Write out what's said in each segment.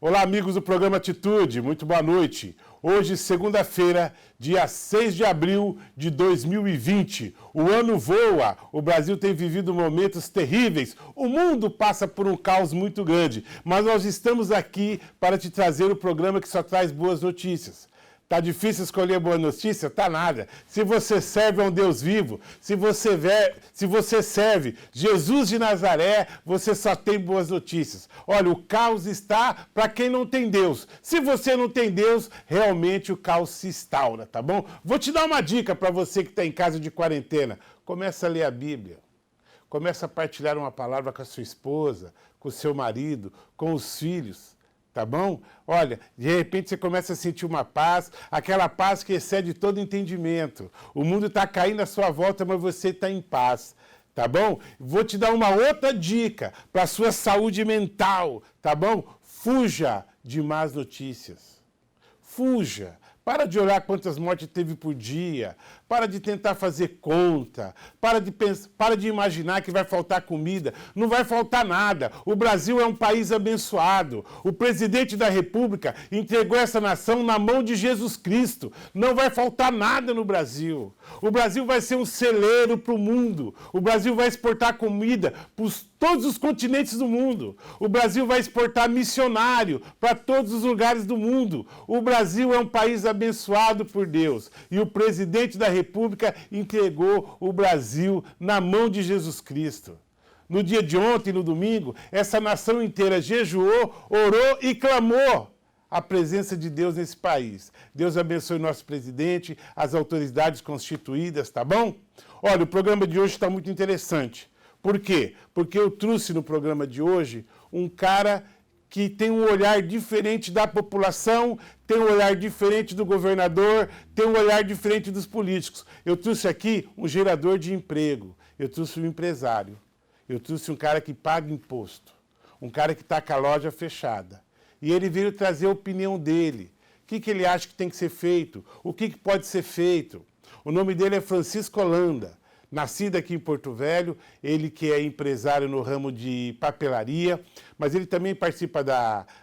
Olá, amigos do programa Atitude, muito boa noite. Hoje, segunda-feira, dia 6 de abril de 2020. O ano voa, o Brasil tem vivido momentos terríveis, o mundo passa por um caos muito grande, mas nós estamos aqui para te trazer o programa que só traz boas notícias. Tá difícil escolher boa notícia? Tá nada. Se você serve a um Deus vivo, se você serve Jesus de Nazaré, você só tem boas notícias. Olha, o caos está para quem não tem Deus. Se você não tem Deus, realmente o caos se instaura, tá bom? Vou te dar uma dica para você que está em casa de quarentena. Começa a ler a Bíblia. Começa a partilhar uma palavra com a sua esposa, com o seu marido, com os filhos. Tá bom? Olha, de repente você começa a sentir uma paz, aquela paz que excede todo entendimento. O mundo está caindo à sua volta, mas você está em paz. Tá bom? Vou te dar uma outra dica para a sua saúde mental. Tá bom? Fuja de más notícias. Fuja. Para de olhar quantas mortes teve por dia. Para de tentar fazer conta. Para de imaginar que vai faltar comida. Não vai faltar nada. O Brasil é um país abençoado. O presidente da República entregou essa nação na mão de Jesus Cristo. Não vai faltar nada no Brasil. O Brasil vai ser um celeiro para o mundo. O Brasil vai exportar comida para todos os continentes do mundo. O Brasil vai exportar missionário para todos os lugares do mundo. O Brasil é um país abençoado por Deus. E o presidente da República entregou o Brasil na mão de Jesus Cristo. No dia de ontem, no domingo, essa nação inteira jejuou, orou e clamou a presença de Deus nesse país. Deus abençoe nosso presidente, as autoridades constituídas, tá bom? Olha, o programa de hoje está muito interessante. Por quê? Porque eu trouxe no programa de hoje um cara que tem um olhar diferente da população, tem um olhar diferente do governador, tem um olhar diferente dos políticos. Eu trouxe aqui um gerador de emprego, eu trouxe um empresário, eu trouxe um cara que paga imposto, um cara que está com a loja fechada. E ele veio trazer a opinião dele. O que ele acha que tem que ser feito? O que pode ser feito? O nome dele é Francisco Holanda. Nascido aqui em Porto Velho, ele que é empresário no ramo de papelaria, mas ele também participa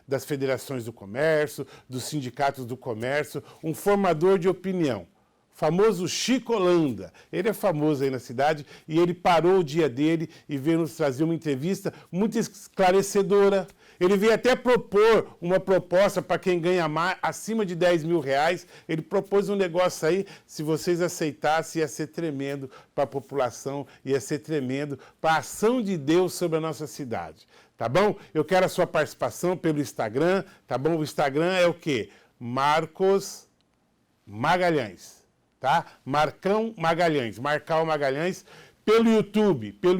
das federações do comércio, dos sindicatos do comércio, um formador de opinião. Famoso Chico Holanda. Ele é famoso aí na cidade e ele parou o dia dele e veio nos trazer uma entrevista muito esclarecedora. Ele veio até propor uma proposta para quem ganha mais, acima de 10 mil reais. Ele propôs um negócio aí, se vocês aceitassem, ia ser tremendo para a população, ia ser tremendo para a ação de Deus sobre a nossa cidade. Tá bom? Eu quero a sua participação pelo Instagram, tá bom? O Instagram é o quê? Marcos Magalhães, tá? Marcão Magalhães, Marcal Magalhães. Pelo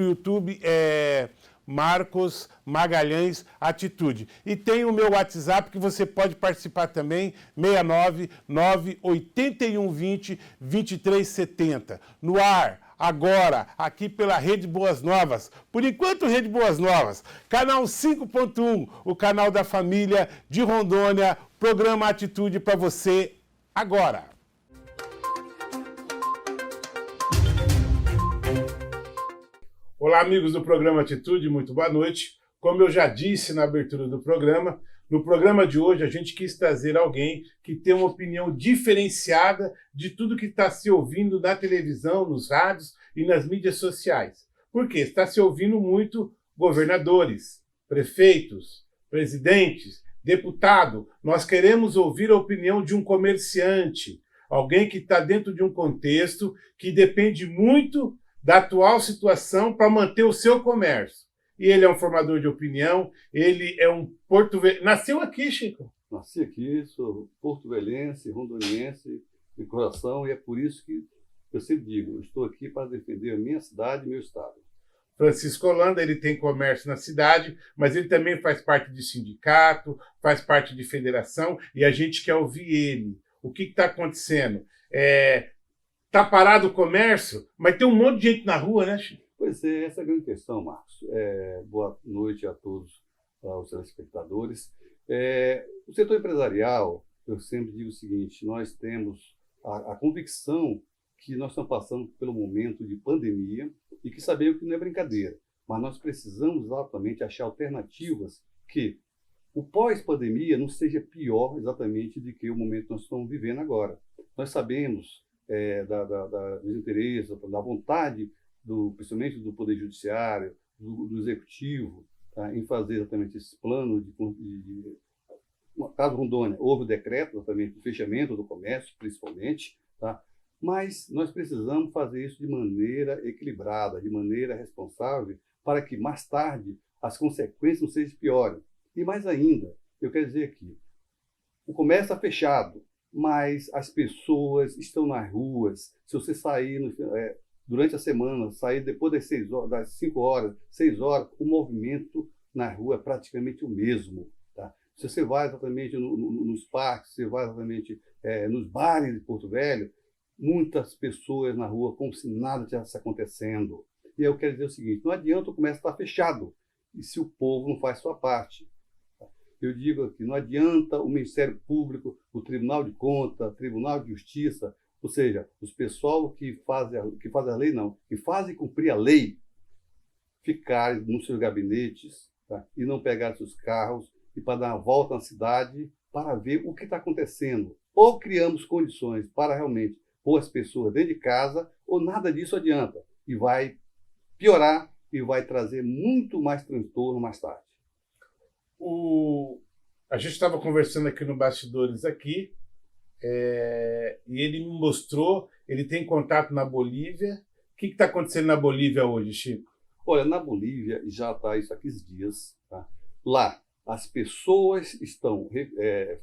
YouTube é Marcos Magalhães Atitude. E tem o meu WhatsApp que você pode participar também, 699-8120-2370. No ar, agora, aqui pela Rede Boas Novas. Por enquanto, Rede Boas Novas. Canal 5.1, o canal da família de Rondônia. Programa Atitude para você agora. Olá, amigos do programa Atitude, muito boa noite. Como eu já disse na abertura do programa, no programa de hoje a gente quis trazer alguém que tem uma opinião diferenciada de tudo que está se ouvindo na televisão, nos rádios e nas mídias sociais. Por quê? Está se ouvindo muito governadores, prefeitos, presidentes, deputado. Nós queremos ouvir a opinião de um comerciante, alguém que está dentro de um contexto que depende muito da atual situação para manter o seu comércio. E ele é um formador de opinião, ele é um porto-velhense. Nasceu aqui, Chico? Nasci aqui, sou porto-velhense, rondoniense de coração, e é por isso que eu sempre digo, eu estou aqui para defender a minha cidade e meu estado. Francisco Holanda, ele tem comércio na cidade, mas ele também faz parte de sindicato, faz parte de federação, e a gente quer ouvir ele. O que está acontecendo? Está parado o comércio, mas tem um monte de gente na rua, né, Chico? Pois é, essa é a grande questão, Marcos. Boa noite a todos os telespectadores. O setor empresarial, eu sempre digo o seguinte, nós temos a convicção que nós estamos passando pelo momento de pandemia e que sabemos que não é brincadeira, mas nós precisamos exatamente achar alternativas que o pós-pandemia não seja pior exatamente do que o momento que nós estamos vivendo agora. Nós sabemos dos interesses, da vontade, principalmente do Poder Judiciário, do Executivo, tá, em fazer exatamente esse plano no caso Rondônia, houve o decreto exatamente do fechamento do comércio, principalmente, tá? Mas nós precisamos fazer isso de maneira equilibrada, de maneira responsável, para que mais tarde as consequências não sejam piores. E mais ainda, eu quero dizer aqui, o comércio está fechado, mas as pessoas estão nas ruas. Se você sair durante a semana, sair depois das 6 horas, das 5 horas, 6 horas, o movimento na rua é praticamente o mesmo. Tá? Se você vai exatamente nos parques, você vai exatamente nos bares de Porto Velho, muitas pessoas na rua como se nada estivesse acontecendo. E eu quero dizer o seguinte, não adianta o comércio estar fechado, e se o povo não faz sua parte. Eu digo aqui, não adianta o Ministério Público, o Tribunal de Contas, o Tribunal de Justiça, ou seja, os pessoal que fazem a lei, não, que fazem cumprir a lei, ficarem nos seus gabinetes, tá? E não pegar seus carros e para dar uma volta na cidade para ver o que está acontecendo. Ou criamos condições para realmente pôr as pessoas dentro de casa, ou nada disso adianta. E vai piorar e vai trazer muito mais transtorno mais tarde. A gente estava conversando aqui no bastidores aqui, e ele me mostrou, ele tem contato na Bolívia. O que está acontecendo na Bolívia hoje, Chico? Olha, na Bolívia já está isso há 15 dias. Tá? Lá, as pessoas estão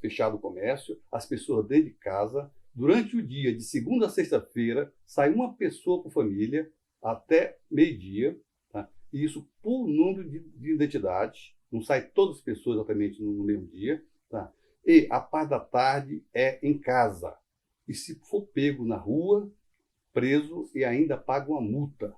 fechado o comércio, as pessoas dentro de casa. Durante o dia, de segunda a sexta-feira, sai uma pessoa por família até meio-dia. Tá? E isso por número de identidade. Não sai todas as pessoas exatamente no mesmo dia. Tá? E a parte da tarde é em casa. E se for pego na rua, preso e ainda paga uma multa.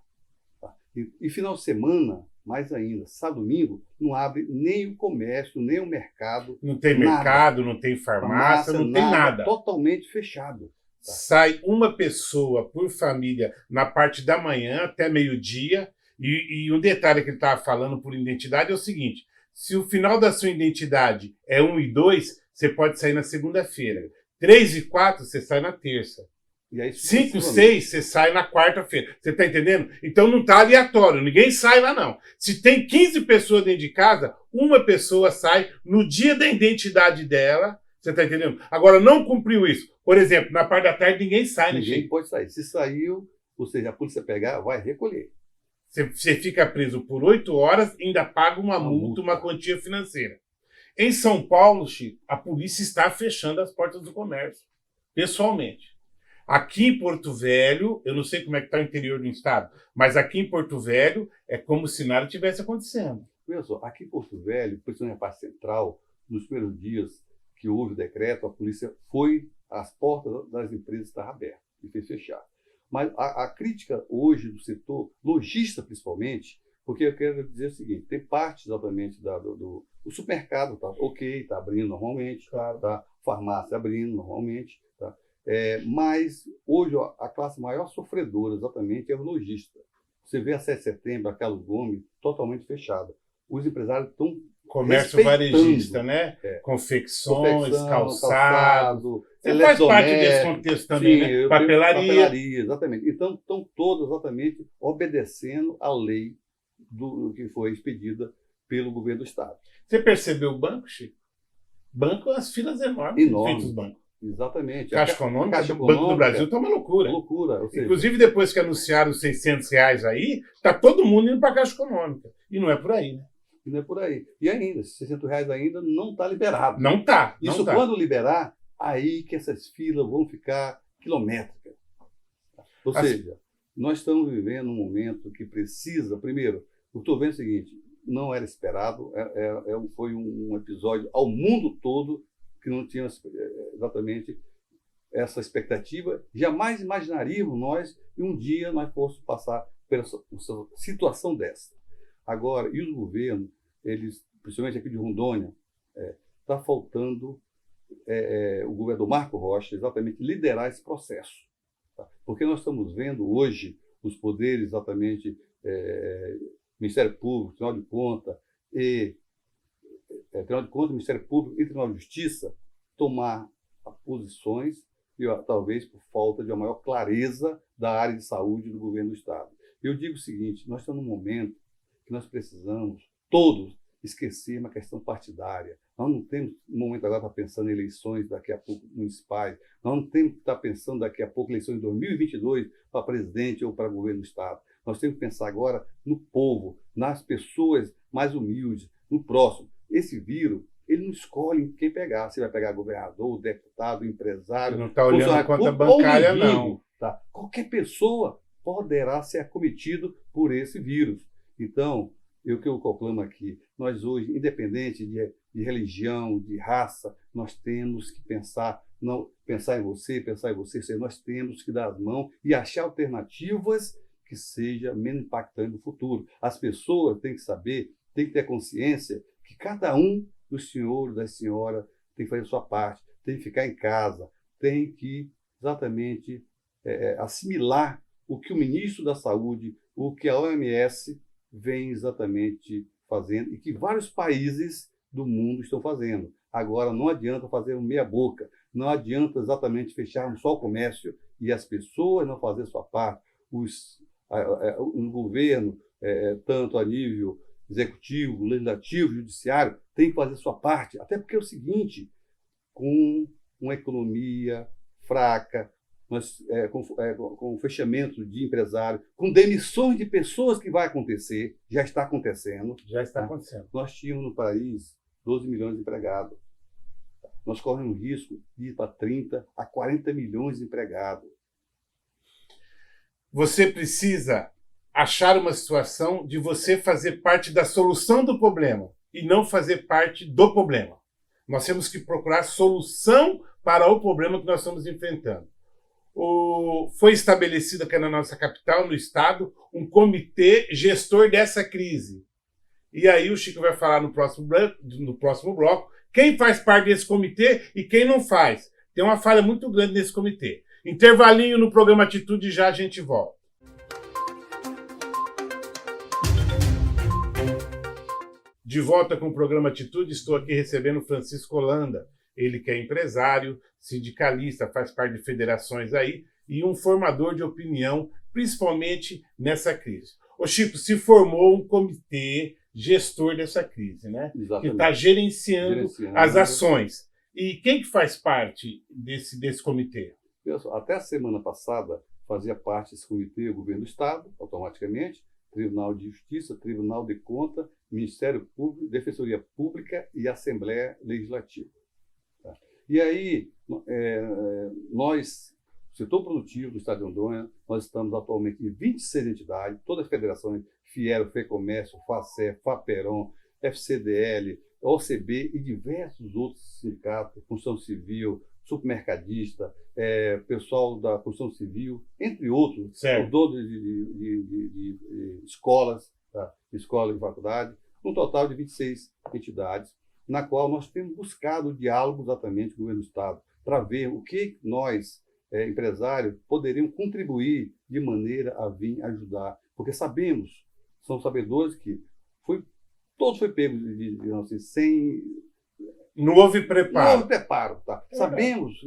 Tá? E final de semana, mais ainda, sábado, domingo, não abre nem o comércio, nem o mercado. Não tem nada. Mercado, não tem farmácia, não tem nada. Totalmente fechado. Tá? Sai uma pessoa por família na parte da manhã até meio-dia. E um detalhe que ele estava falando por identidade é o seguinte: se o final da sua identidade é 1 e 2, você pode sair na segunda-feira. 3 e 4, você sai na terça. E aí, 5 e 6, você sai na quarta-feira. Você está entendendo? Então não está aleatório, ninguém sai lá não. Se tem 15 pessoas dentro de casa, uma pessoa sai no dia da identidade dela. Você está entendendo? Agora, não cumpriu isso. Por exemplo, na parte da tarde ninguém sai, né, ninguém Chico? pode sair. Se saiu, ou seja, a polícia pegar, vai recolher. Você fica preso por 8 horas e ainda paga uma multa, uma quantia financeira. Em São Paulo, Chico, a polícia está fechando as portas do comércio, pessoalmente. Aqui em Porto Velho, eu não sei como é que está o interior do estado, mas aqui em Porto Velho é como se nada tivesse acontecendo. Olha só, aqui em Porto Velho, principalmente na parte central, nos primeiros dias que houve o decreto, a polícia as portas das empresas estavam abertas e fez fechar. Mas a crítica hoje do setor lojista, principalmente, porque eu quero dizer o seguinte, tem parte exatamente do supermercado, tá ok, está abrindo normalmente, Claro. Tá, farmácia abrindo normalmente, tá? Mas hoje a classe maior sofredora exatamente é o lojista. Você vê a 7 de setembro, a Carlos Gomes, totalmente fechada. Os empresários estão Comércio varejista, né? Confecções, calçado. Você faz parte desse contexto também, né? Papelaria, exatamente. Então, estão todos exatamente obedecendo à lei que foi expedida pelo governo do Estado. Você percebeu o banco, Chico? Banco, as filas enormes. Feitos os bancos. Exatamente. Caixa Econômica, o Banco do Brasil está uma loucura. Loucura. Inclusive, depois que anunciaram os R$600 aí, está todo mundo indo para a Caixa Econômica. E não é por aí, né? E não é por aí. E ainda, esses R$600 ainda não está liberado. Não está. Isso quando liberar, aí que essas filas vão ficar quilométricas. Ou seja, nós estamos vivendo um momento que precisa, primeiro, eu estou vendo o seguinte, não era esperado, foi um episódio ao mundo todo que não tinha exatamente essa expectativa. Jamais imaginaríamos nós que um dia nós fôssemos passar por essa situação dessa. Agora, e os governos, eles, principalmente aqui de Rondônia, está faltando o governador Marco Rocha exatamente liderar esse processo. Tá? Porque nós estamos vendo hoje os poderes exatamente Ministério Público, Tribunal de Contas e Tribunal de Contas, Ministério Público e Tribunal de Justiça, tomar posições, e, talvez por falta de uma maior clareza da área de saúde do governo do Estado. Eu digo o seguinte, nós estamos num momento que nós precisamos, todos, esquecer uma questão partidária. Nós não temos um momento agora para pensar em eleições daqui a pouco municipais, nós não temos que estar pensando daqui a pouco eleições de 2022 para presidente ou para governo do Estado. Nós temos que pensar agora no povo, nas pessoas mais humildes, no próximo. Esse vírus, ele não escolhe quem pegar. Se vai pegar governador, deputado, empresário... Não está olhando a conta bancária, não. Tá? Qualquer pessoa poderá ser acometido por esse vírus. Então, o que eu proclamo aqui, nós hoje, independente de religião, de raça, nós temos que pensar em você, nós temos que dar as mãos e achar alternativas que sejam menos impactantes no futuro. As pessoas têm que saber, têm que ter consciência que cada um dos senhores, das senhoras, tem que fazer a sua parte, tem que ficar em casa, tem que exatamente assimilar o que o ministro da Saúde, o que a OMS vem exatamente fazendo e que vários países do mundo estão fazendo. Agora, não adianta fazer meia boca, não adianta exatamente fecharmos só o comércio e as pessoas não fazerem sua parte. O governo, tanto a nível executivo, legislativo, judiciário, tem que fazer sua parte. Até porque é o seguinte, com uma economia fraca, com fechamento de empresários, com demissões de pessoas que vai acontecer, já está acontecendo. Já está acontecendo. Nós tínhamos no país 12 milhões de empregados. Nós corremos o risco de ir para 30 a 40 milhões de empregados. Você precisa achar uma situação de você fazer parte da solução do problema e não fazer parte do problema. Nós temos que procurar solução para o problema que nós estamos enfrentando. Foi estabelecido aqui na nossa capital, no estado, um comitê gestor dessa crise. E aí o Chico vai falar no próximo bloco quem faz parte desse comitê e quem não faz. Tem uma falha muito grande nesse comitê. Intervalinho no programa Atitude e já a gente volta. De volta com o programa Atitude, estou aqui recebendo Francisco Holanda. Ele que é empresário, sindicalista, faz parte de federações aí e um formador de opinião, principalmente nessa crise. Ô Chico, se formou um comitê gestor dessa crise, né? Exatamente. Que está gerenciando as ações. E quem que faz parte desse comitê? Pessoal, até a semana passada fazia parte desse comitê o governo do Estado, automaticamente, Tribunal de Justiça, Tribunal de Contas, Ministério Público, Defensoria Pública e Assembleia Legislativa. Tá? E aí, nós, setor produtivo do Estado de Rondônia, nós estamos atualmente em 26 entidades, todas as federações, Fiero, FEComércio, FACE, FAPERON, FCDL, OCB e diversos outros sindicatos, construção civil, supermercadista, pessoal da construção civil, entre outros, donos de escolas, tá? Escola e faculdade, um total de 26 entidades, na qual nós temos buscado o diálogo exatamente com o governo do Estado, para ver o que nós, empresários, poderíamos contribuir de maneira a vir ajudar. Porque sabemos, são sabedores que todos foi pego assim, sem... Não houve preparo. Não houve preparo. Tá? Sabemos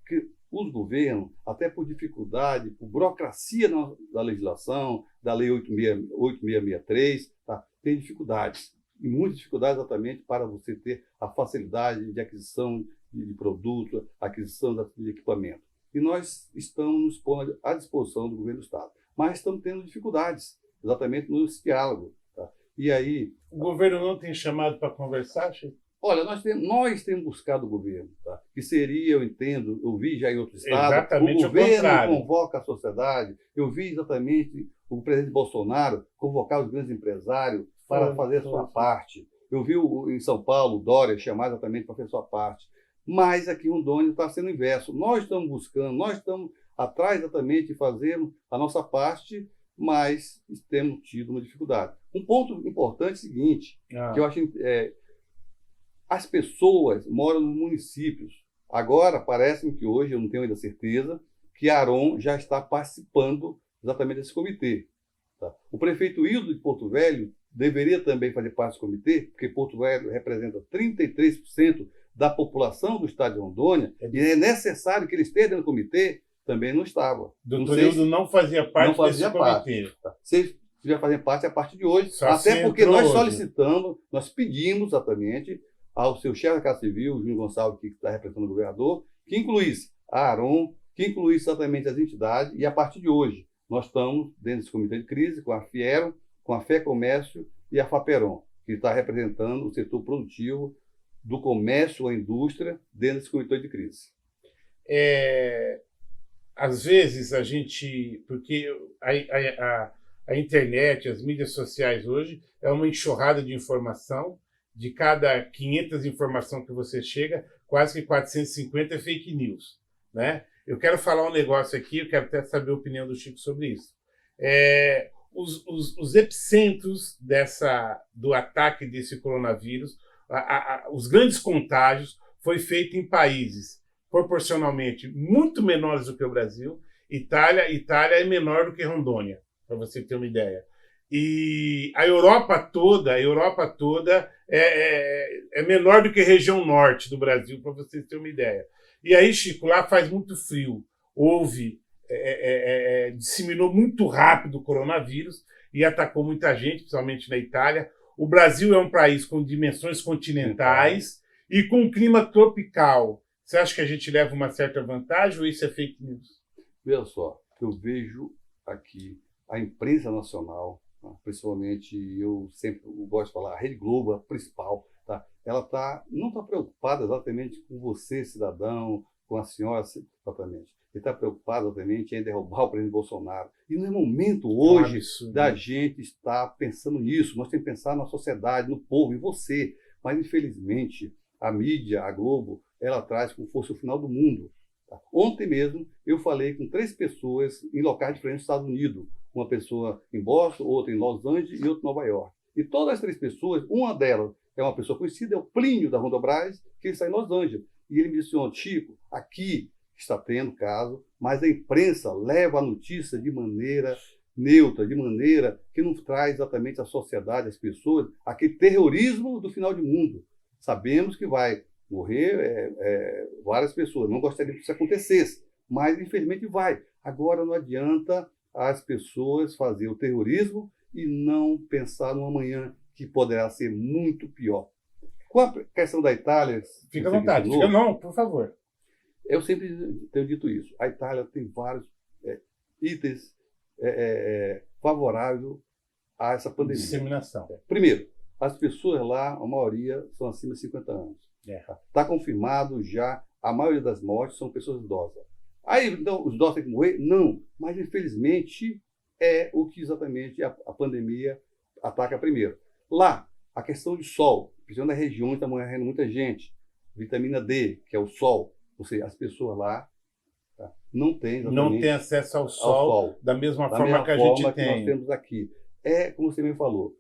que os governos, até por dificuldade, por burocracia da legislação, da Lei 8663, tá? Tem dificuldades. E muitas dificuldades exatamente para você ter a facilidade de aquisição de produtos, aquisição de equipamento. E nós estamos nos pondo à disposição do governo do Estado. Mas estamos tendo dificuldades, exatamente nesse diálogo. Tá? E aí... O governo não tem chamado para conversar, Chico? Olha, nós temos buscado o governo, tá? Que seria, eu entendo, eu vi já em outros estados, exatamente o governo convoca a sociedade, eu vi exatamente o presidente Bolsonaro convocar os grandes empresários para fazer a sua parte. Eu vi em São Paulo o Dória chamar exatamente para fazer a sua parte. Mas aqui em Rondônia está sendo o inverso. Nós estamos buscando, nós estamos atrás exatamente de fazer a nossa parte, mas temos tido uma dificuldade. Um ponto importante é o seguinte, que eu acho... as pessoas moram nos municípios. Agora, parece-me que hoje, eu não tenho ainda certeza, que Aron já está participando exatamente desse comitê. Tá? O prefeito Hildo de Porto Velho deveria também fazer parte desse comitê, porque Porto Velho representa 33% da população do estado de Rondônia, e é necessário que ele esteja dentro do comitê, também não estava. Doutor Hildo não fazia parte desse comitê. Se estiver fazendo parte, é a partir de hoje, Só até porque nós hoje. solicitamos, nós pedimos exatamente ao seu chefe da Casa Civil, o Júnior Gonçalves, que está representando o governador, que incluísse a ARON, que incluísse exatamente as entidades, e a partir de hoje nós estamos dentro desse comitê de crise com a Fiero, com a FEComércio e a FAPERON, que está representando o setor produtivo do comércio, a indústria, dentro desse comitê de crise. Às vezes a gente... Porque a internet, as mídias sociais hoje, é uma enxurrada de informação. De cada 500 informações que você chega, quase que 450 é fake news, né? Eu quero falar um negócio aqui, eu quero até saber a opinião do Chico sobre isso. Os epicentros do ataque desse coronavírus, os grandes contágios, foi feito em países proporcionalmente muito menores do que o Brasil. Itália é menor do que Rondônia, para você ter uma ideia. E a Europa toda é menor do que a região norte do Brasil, para vocês terem uma ideia. E aí, Chico, lá faz muito frio. Disseminou muito rápido o coronavírus e atacou muita gente, principalmente na Itália. O Brasil é um país com dimensões continentais e com um clima tropical. Você acha que a gente leva uma certa vantagem ou isso é fake news? Veja só, eu vejo aqui a imprensa nacional, principalmente, eu sempre gosto de falar, a Rede Globo, a principal, tá? Ela não está preocupada exatamente com você, cidadão, com a senhora, exatamente. Ele está preocupado, exatamente, em derrubar o presidente Bolsonaro. E não é momento hoje da gente estar pensando nisso. Nós temos que pensar na sociedade, no povo, em você. Mas, infelizmente, a mídia, a Globo, ela traz como fosse o final do mundo. Tá? Ontem mesmo, eu falei com 3 pessoas em locais diferentes dos Estados Unidos. Uma pessoa em Boston, outra em Los Angeles e outra em Nova York. E todas as 3 pessoas, uma delas é uma pessoa conhecida, é o Plínio da Rondobras, que ele está em Los Angeles. E ele me disse, Chico, aqui está tendo caso, mas a imprensa leva a notícia de maneira neutra, de maneira que não traz exatamente à sociedade, às pessoas, aquele terrorismo do final de mundo. Sabemos que vai morrer várias pessoas, não gostaria que isso acontecesse, mas infelizmente vai. Agora não adianta as pessoas fazer o terrorismo e não pensar no amanhã, que poderá ser muito pior. Com a questão da Itália... Fica à vontade. Não, por favor. Eu sempre tenho dito isso. A Itália tem vários itens favoráveis a essa pandemia. Disseminação. Primeiro, as pessoas lá, a maioria, são acima de 50 anos. Está confirmado já, a maioria das mortes são pessoas idosas. Aí, então, os idosos têm que morrer? Não. Mas, infelizmente, é o que exatamente a pandemia ataca primeiro. Lá, a questão de sol, principalmente na região está morrendo muita gente. Vitamina D, que é o sol. Ou seja, as pessoas lá não têm acesso ao sol da mesma forma que a gente tem. Nós temos aqui. Como você mesmo falou,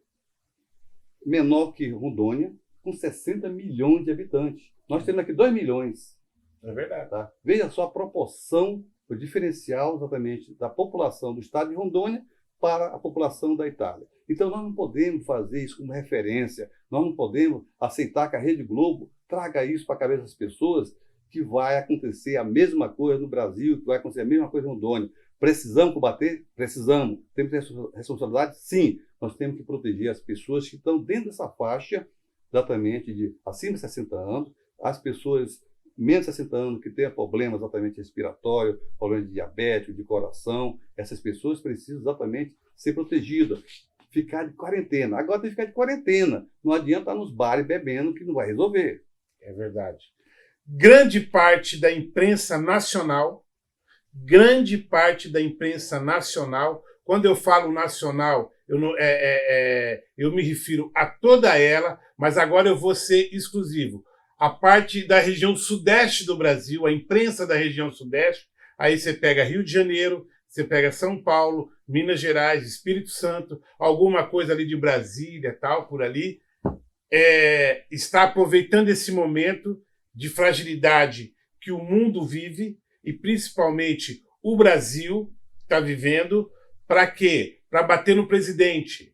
menor que Rondônia, com 60 milhões de habitantes. Nós temos aqui 2 milhões. É verdade. Tá? Veja só a proporção, o diferencial exatamente da população do estado de Rondônia para a população da Itália. Então nós não podemos fazer isso como referência, nós não podemos aceitar que a Rede Globo traga isso para a cabeça das pessoas, que vai acontecer a mesma coisa no Brasil, que vai acontecer a mesma coisa em Rondônia. Precisamos combater? Precisamos. Temos responsabilidade? Sim. Nós temos que proteger as pessoas que estão dentro dessa faixa, exatamente de acima de 60 anos, as pessoas menos de 60 anos que têm problemas exatamente respiratórios, problemas de diabetes, de coração. Essas pessoas precisam exatamente ser protegidas, ficar de quarentena. Agora tem que ficar de quarentena. Não adianta estar nos bares bebendo, que não vai resolver. É verdade. Grande parte da imprensa nacional, quando eu falo nacional, eu me refiro a toda ela, mas agora eu vou ser exclusivo. A parte da região sudeste do Brasil, a imprensa da região sudeste, aí você pega Rio de Janeiro, você pega São Paulo, Minas Gerais, Espírito Santo, alguma coisa ali de Brasília, tal, por ali, está aproveitando esse momento de fragilidade que o mundo vive, e principalmente o Brasil está vivendo, para quê? Para bater no presidente.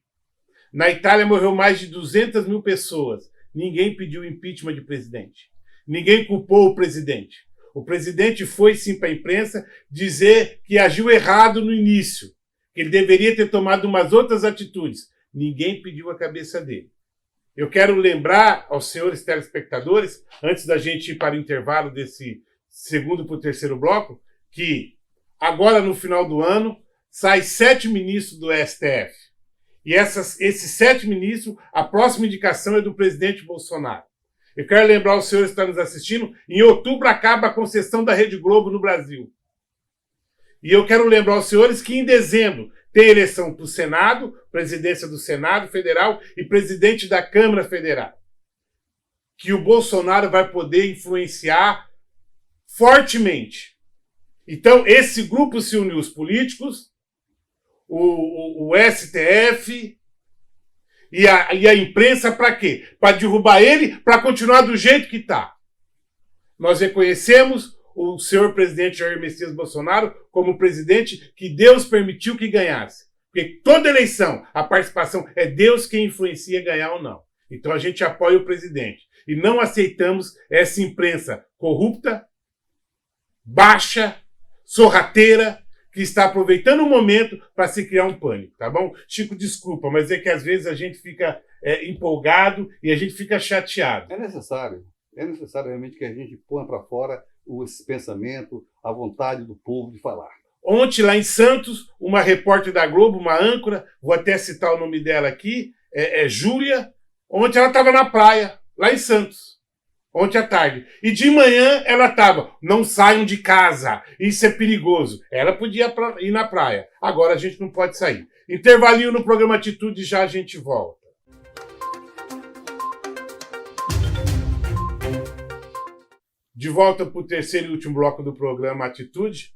Na Itália morreu mais de 200 mil pessoas. Ninguém pediu impeachment de presidente. Ninguém culpou o presidente. O presidente foi sim para a imprensa dizer que agiu errado no início, que ele deveria ter tomado umas outras atitudes. Ninguém pediu a cabeça dele. Eu quero lembrar aos senhores telespectadores, antes da gente ir para o intervalo desse segundo para o terceiro bloco, que agora no final do ano sai 7 ministros do STF. E esses 7 ministros, a próxima indicação é do presidente Bolsonaro. Eu quero lembrar aos senhores que estão nos assistindo, em outubro acaba a concessão da Rede Globo no Brasil. E eu quero lembrar aos senhores que em dezembro tem eleição para o Senado, presidência do Senado Federal e presidente da Câmara Federal. Que o Bolsonaro vai poder influenciar fortemente. Então, esse grupo se uniu, os políticos, o STF e a imprensa, para quê? Para derrubar ele, para continuar do jeito que está. Nós reconhecemos o senhor presidente Jair Messias Bolsonaro como presidente que Deus permitiu que ganhasse. Porque toda eleição, a participação é Deus quem influencia ganhar ou não. Então a gente apoia o presidente. E não aceitamos essa imprensa corrupta, baixa, sorrateira, que está aproveitando o momento para se criar um pânico, tá bom? Chico, desculpa, mas é que às vezes a gente fica empolgado e a gente fica chateado. É necessário realmente que a gente ponha para fora esse pensamento, a vontade do povo de falar. Ontem, lá em Santos, uma repórter da Globo, uma âncora, vou até citar o nome dela aqui, Júlia, ontem ela estava na praia, lá em Santos. Ontem à tarde. E de manhã ela estava, não saiam de casa, isso é perigoso. Ela podia ir na praia. Agora a gente não pode sair. Intervalinho no programa Atitude, já a gente volta. De volta para o terceiro e último bloco do programa Atitude.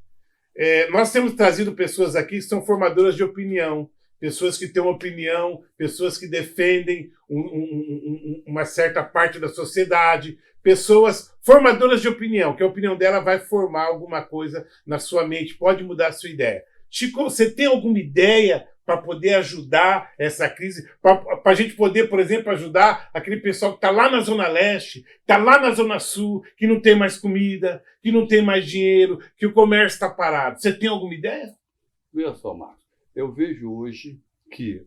Nós temos trazido pessoas aqui que são formadoras de opinião, pessoas que têm uma opinião, pessoas que defendem uma certa parte da sociedade, pessoas formadoras de opinião, que a opinião dela vai formar alguma coisa na sua mente, pode mudar a sua ideia. Chico, você tem alguma ideia para poder ajudar essa crise, para a gente poder, por exemplo, ajudar aquele pessoal que está lá na Zona Leste, está lá na Zona Sul, que não tem mais comida, que não tem mais dinheiro, que o comércio está parado. Você tem alguma ideia? Veja só, Marcos, eu vejo hoje que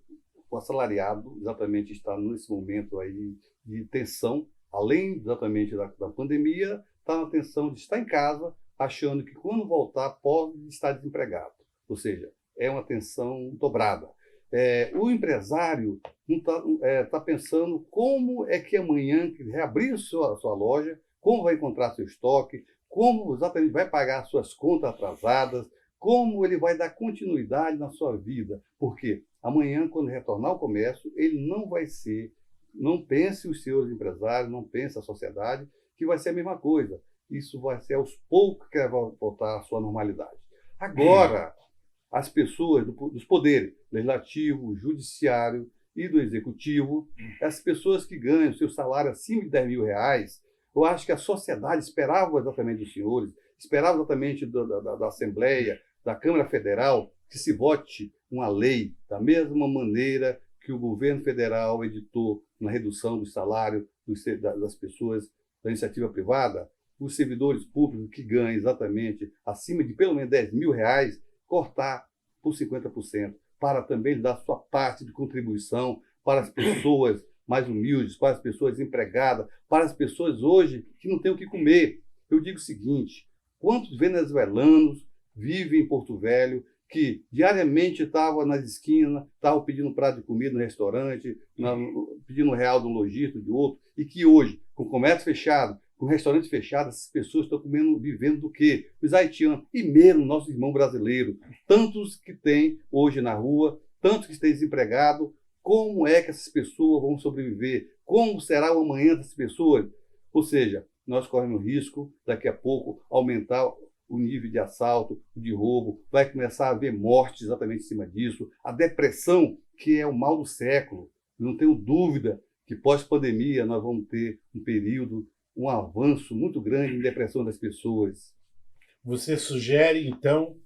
o assalariado exatamente está nesse momento aí de tensão, além exatamente da pandemia, está na tensão de estar em casa, achando que quando voltar pode estar desempregado. Ou seja, é uma tensão dobrada. O empresário está pensando como é que amanhã que reabrir sua loja, como vai encontrar seu estoque, como exatamente vai pagar suas contas atrasadas, como ele vai dar continuidade na sua vida. Porque amanhã, quando retornar ao comércio, ele não vai ser, não pense os senhores empresários, não pense a sociedade, que vai ser a mesma coisa. Isso vai ser aos poucos que vai voltar à sua normalidade. Agora, as pessoas dos poderes legislativo, judiciário e do executivo, as pessoas que ganham seu salário acima de 10 mil reais, eu acho que a sociedade esperava exatamente dos senhores, esperava exatamente da Assembleia, da Câmara Federal, que se vote uma lei da mesma maneira que o governo federal editou na redução do salário das pessoas da iniciativa privada, os servidores públicos que ganham exatamente acima de pelo menos 10 mil reais, cortar por 50%, para também dar sua parte de contribuição para as pessoas mais humildes, para as pessoas desempregadas, para as pessoas hoje que não têm o que comer. Eu digo o seguinte, quantos venezuelanos vivem em Porto Velho, que diariamente estavam nas esquinas, estavam pedindo um prato de comida no restaurante, pedindo R$1 de um lojista, de outro, e que hoje, com o comércio fechado, com restaurantes fechados, essas pessoas estão vivendo do quê? Os haitianos e mesmo nosso irmão brasileiro. Tantos que tem hoje na rua, tantos que estão desempregados. Como é que essas pessoas vão sobreviver? Como será o amanhã dessas pessoas? Ou seja, nós corremos risco, daqui a pouco, aumentar o nível de assalto, de roubo, vai começar a haver morte exatamente em cima disso. A depressão, que é o mal do século. Não tenho dúvida que pós-pandemia nós vamos ter um período, um avanço muito grande em depressão das pessoas. Você sugere, então,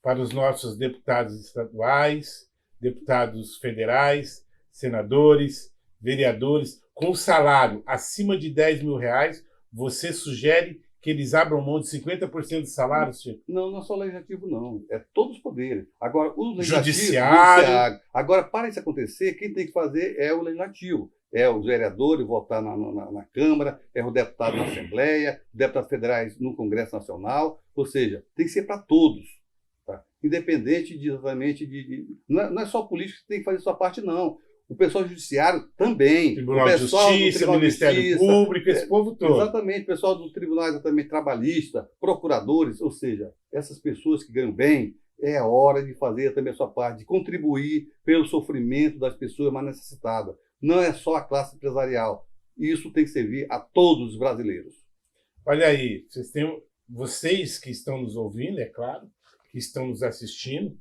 para os nossos deputados estaduais, deputados federais, senadores, vereadores, com salário acima de R$ 10.000, você sugere que eles abram mão de 50% do salário, Chico? Não, não é só legislativo, não. É todos os poderes. Agora, o legislativo... Judiciário. Agora, para isso acontecer, quem tem que fazer é o legislativo. É os vereadores votar na Câmara, é o deputado na Assembleia, deputados federais no Congresso Nacional. Ou seja, tem que ser para todos. Tá? Independente de, exatamente não é só político que tem que fazer sua parte, não. O pessoal do judiciário também. Tribunal o de pessoal Justiça, Ministério Público, esse povo todo. Exatamente, o pessoal do tribunal também trabalhista, procuradores, ou seja, essas pessoas que ganham bem, é a hora de fazer também a sua parte, de contribuir pelo sofrimento das pessoas mais necessitadas. Não é só a classe empresarial. Isso tem que servir a todos os brasileiros. Olha aí, vocês que estão nos ouvindo, é claro, que estão nos assistindo,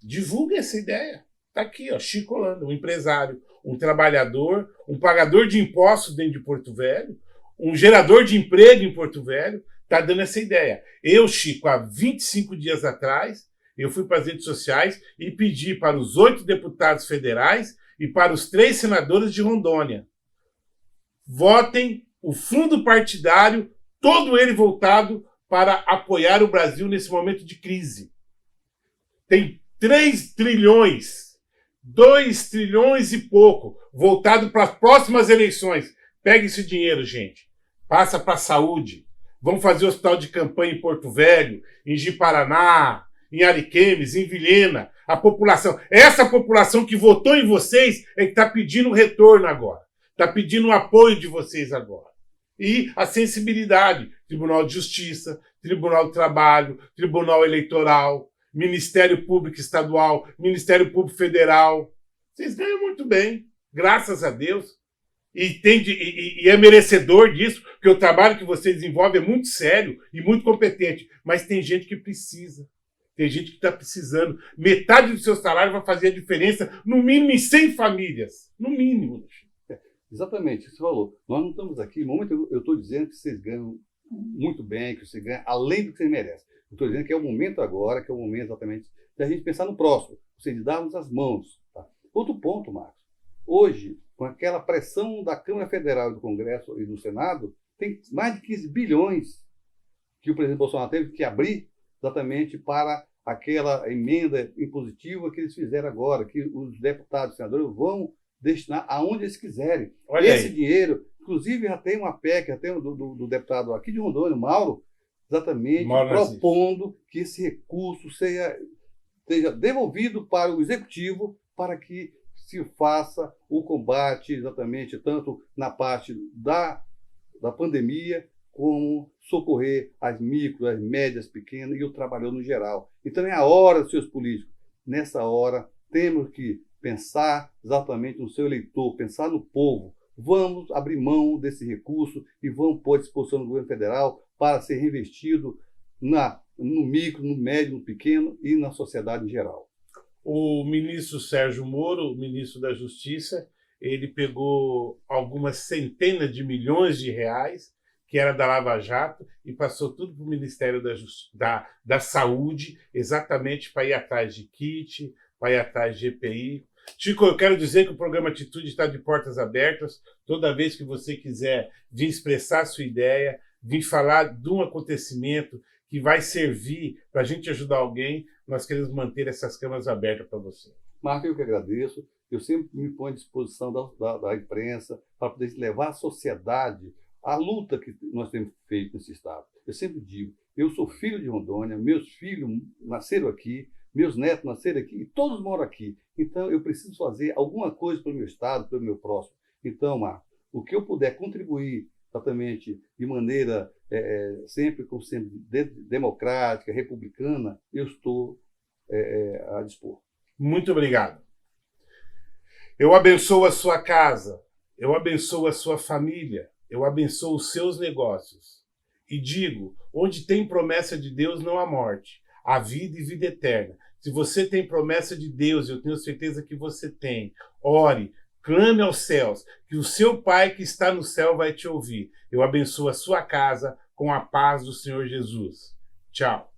divulguem essa ideia. Está aqui, ó, Chico Holanda, um empresário, um trabalhador, um pagador de impostos dentro de Porto Velho, um gerador de emprego em Porto Velho, está dando essa ideia. Eu, Chico, há 25 dias atrás, eu fui para as redes sociais e pedi para os 8 deputados federais e para os 3 senadores de Rondônia: votem o fundo partidário, todo ele voltado para apoiar o Brasil nesse momento de crise. Tem 3 trilhões, 2 trilhões e pouco, voltado para as próximas eleições. Pega esse dinheiro, gente. Passa para a saúde. Vamos fazer hospital de campanha em Porto Velho, em Ji-Paraná, em Ariquemes, em Vilhena. A população, essa população que votou em vocês é que está pedindo retorno agora. Está pedindo o apoio de vocês agora. E a sensibilidade. Tribunal de Justiça, Tribunal do Trabalho, Tribunal Eleitoral, Ministério Público Estadual, Ministério Público Federal. Vocês ganham muito bem, graças a Deus. E é merecedor disso, porque o trabalho que vocês desenvolvem é muito sério e muito competente. Mas tem gente que precisa. Tem gente que está precisando. Metade do seu salário vai fazer a diferença, no mínimo em 100 famílias. No mínimo. Exatamente, você falou. Nós não estamos aqui, no momento eu estou dizendo que vocês ganham muito bem, que vocês ganham além do que vocês merecem. Eu estou dizendo que é o momento agora, que é o momento exatamente de a gente pensar no próximo, ou seja, de darmos as mãos. Tá? Outro ponto, Marcos. Hoje, com aquela pressão da Câmara Federal, do Congresso e do Senado, tem mais de 15 bilhões que o presidente Bolsonaro teve que abrir exatamente para aquela emenda impositiva que eles fizeram agora, que os deputados e senadores vão destinar aonde eles quiserem. Olha esse aí. dinheiro, inclusive já tem uma PEC, já tem do deputado aqui de Rondônia, Mauro, exatamente propondo que esse recurso seja devolvido para o Executivo para que se faça o combate exatamente tanto na parte da pandemia como socorrer as micro, as médias, pequenas e o trabalhador no geral. Então é a hora, seus políticos, nessa hora temos que pensar exatamente no seu eleitor, pensar no povo. Vamos abrir mão desse recurso e vamos pôr à disposição do governo federal para ser reinvestido no micro, no médio, no pequeno e na sociedade em geral. O ministro Sérgio Moro, o ministro da Justiça, ele pegou algumas centenas de milhões de reais, que era da Lava Jato, e passou tudo para o Ministério da Saúde, exatamente para ir atrás de kit, para ir atrás de EPI. Chico, eu quero dizer que o programa Atitude está de portas abertas. Toda vez que você quiser vir expressar a sua ideia, vir falar de um acontecimento que vai servir para a gente ajudar alguém, nós queremos manter essas câmaras abertas para você. Marco, eu que agradeço. Eu sempre me ponho à disposição da imprensa para poder levar à sociedade a luta que nós temos feito nesse estado. Eu sempre digo, eu sou filho de Rondônia, meus filhos nasceram aqui, meus netos nasceram aqui e todos moram aqui. Então, eu preciso fazer alguma coisa para o meu estado, para o meu próximo. Então, Marco, o que eu puder contribuir exatamente de maneira sempre democrática, republicana, eu estou a dispor. Muito obrigado. Eu abençoo a sua casa, eu abençoo a sua família, eu abençoo os seus negócios. E digo, onde tem promessa de Deus não há morte, há vida e vida eterna. Se você tem promessa de Deus, eu tenho certeza que você tem, ore, clame aos céus, que o seu Pai que está no céu vai te ouvir. Eu abençoo a sua casa com a paz do Senhor Jesus. Tchau.